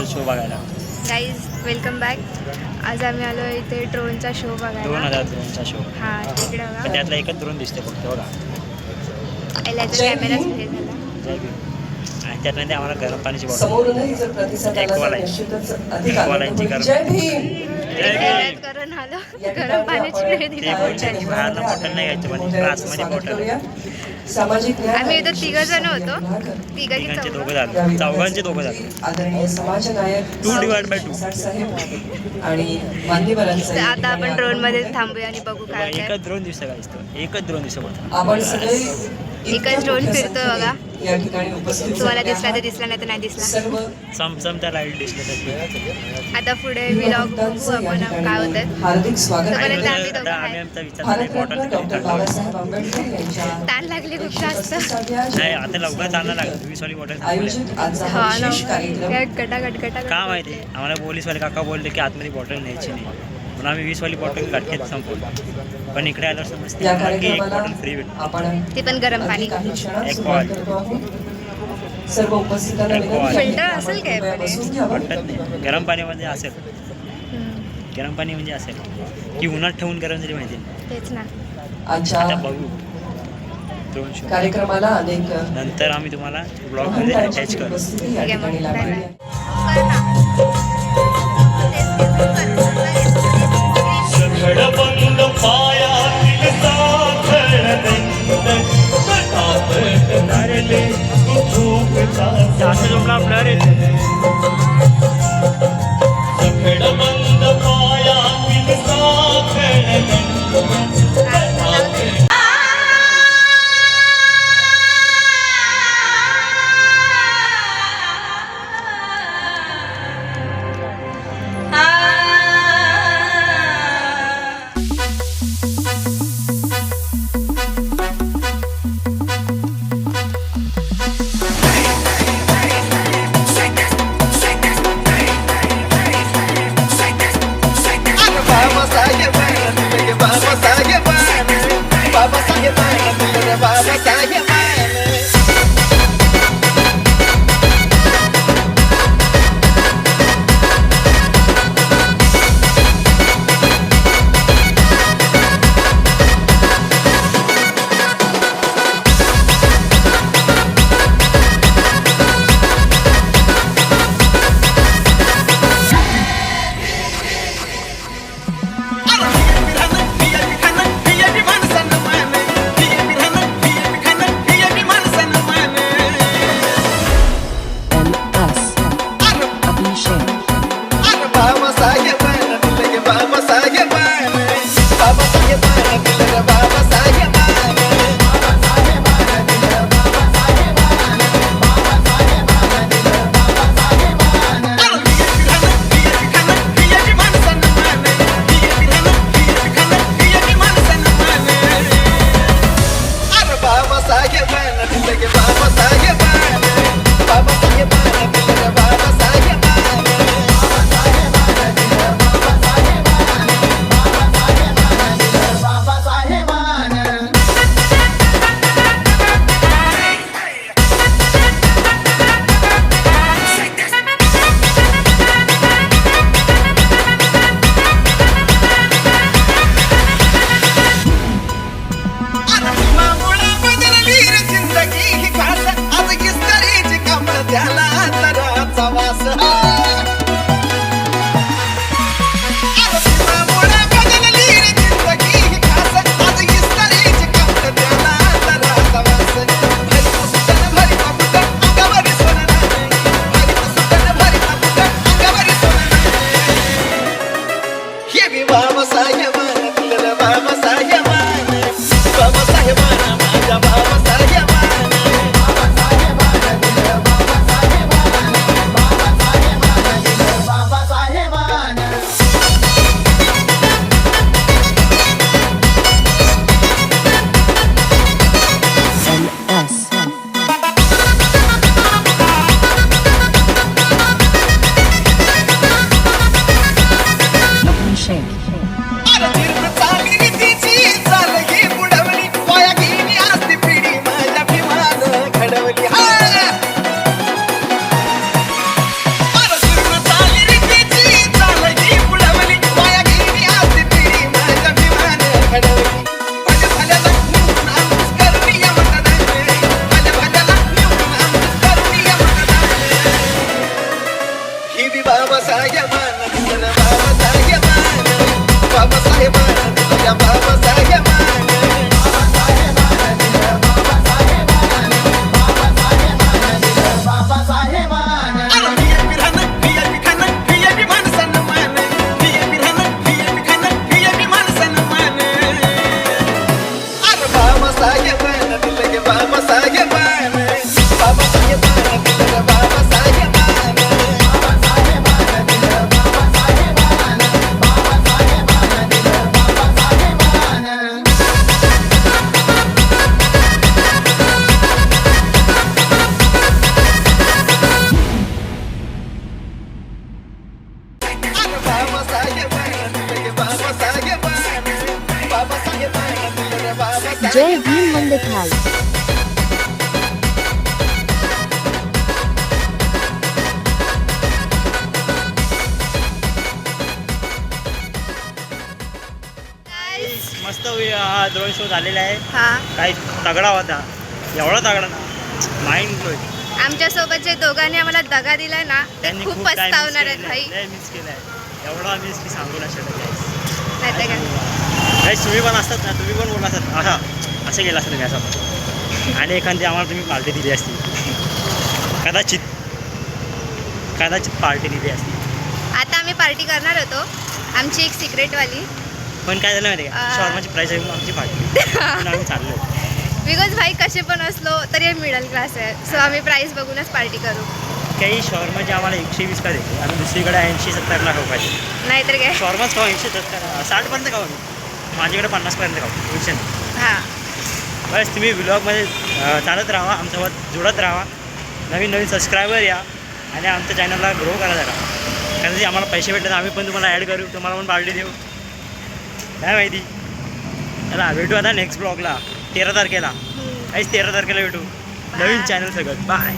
चालेल शो बघायला. Guys welcome back. आज आम्ही आलो इथे ड्रोनचा शो बघायला. 2000 ड्रोनचा शो. हां तिकडे बघा. पण त्यातला एकच ड्रोन दिसते फक्त बघा. याचा कॅमेरा हे झाला. आणि त्यातमध्ये आम्हाला गरम पाण्याची समोरूनही जर प्रतिसाद आला तर निश्चितच अधिक आनंद होईल. जय भीम. करून आलो गरम पाण्याची वेळ दिली. बाहेरनं बॉटल नाही घ्यायची पण क्लासमध्ये बॉटल. सामाजिक न्याय आम्ही इथं 3 जण होतो. तिघांचे दोघं झाले. चौघांचे दोघं झाले. आदरणीय समाज नायक 2/2 साहेब आणि मान्यवरांचं आता आपण ड्रोन मध्ये थांबूया आणि बघू काय काय. एकच ड्रोन दिसतं का? एकच ड्रोन दिसतं. आपण सगळे एकच ड्रोन फिरतोय बघा. या ठिकाणी उपस्थित तुम्हाला दिसला तर दिसला नाही तर नाही दिसला. सर्व चमचमत्या लाईट दिसले. आता पुढे व्लॉग बघू आपण काय होतं. हार्दिक स्वागत तोपर्यंत आम्ही आता दोघं आम्ही आहे. आमचा विचार भारतरत्न डॉक्टर बाबासाहेब आंबेडकर यांच्या ताण लागली खूप जास्त. 65व्या नाही आता लवकर जाणार लागत 20वाली बॉटल आयोजित आजचा हा हा ना. विशेष कार्यक्रम काय गटागट का माहिती आम्हाला पोलीसवाले काका बोलले की आतमध्ये बॉटल न्यायची नाही म्हणून आम्ही 20वाली बॉटल गाठ्यात संपवली. पण इकडे आल्यावर समजते या की एक कार्यक्रमाला बॉटल फ्री भेटते. आपण ते पण गरम पाणी. काही क्षणात एक सुरुवात बॉल. करतो आहोत. सर्व उपस्थितांना एक विनंती बॉल. आहे की फिल्टर आपण असेल काय कृपया पण? बसून घ्यावं. वाटत नाही गरम पाण्यामध्ये असेल. गरम पाणी म्हणजे असेल की उन्हात ठेवून गरम जरी माहिती नाही. तेच ना. आता आजच्या बघू ड्रोन शो. कार्यक्रमाला अनेक नंतर आम्ही तुम्हाला ब्लॉगमध्ये अटॅच महानुभावांची करू. उपस्थिती या ठीक आहे मग. ठिकाणी बाय लाभली बाय. आहे. बंद पायातील साखर धरले झोपचा जास्त लोक आपल्यावर सफेड बंद पायातील साखर Shake जय भीम मंदखाल. मस्त हा ड्रोन शो झालेला आहे. हा काही तगडा होता, एवढा तगडा ना माइंड ब्लोइंग. आमच्या सोबत जे दोघांनी आम्हाला दगा दिलाय ना ते त्यांनी खूप खूप time पस्तावणार miss आहेत भाई. केलंय, लय मिस केलाय, एवढा मिस की सांगू नाही शकत नाही तर काय. गाईस. तुम्ही पण असतात ना, तुम्ही पण बोला असतात हा असं गेलं असतं तुम्ही असं, आणि एखादी आम्हाला तुम्ही पार्टी दिली असती, कदाचित पार्टी दिली असती. आता आम्ही पार्टी करणार होतो आमची एक सिक्रेटवाली. पण काय झालं माहिती का, शॉर्माची प्राईस आहे म्हणून आमची पार्टी म्हणून आम्ही चाललो. बिकॉज भाई कसे पण असलो तरी मिडल क्लास आहे, सो आम्ही प्राईस बघूनच पार्टी करू. काही शॉर्माची आम्हाला 120 का देते आणि दुसरीकडे 80-70ला खाऊ पाहिजे. नाहीतर काय. शॉर्माच खाऊ 80-70 60पर्यंत खाऊ मी, माझ्याकडे 50पर्यंत खाऊ विषय नाही. हां बस तुम्ही व्लॉगमध्ये चालत राहा, आमच्यासोबत जुळत राहा, नवीन सबस्क्रायबर या आणि आमच्या चॅनलला ग्रो करा जरा. कारण की आम्हाला पैसे भेटले तर आम्ही पण तुम्हाला ॲड करू, तुम्हाला पण पार्टी देऊ, काय माहिती. चला भेटू आता नेक्स्ट ब्लॉगला 13 तारखेला. काहीच 13 तारखेला भेटू नवीन चॅनल सगळं. बाय.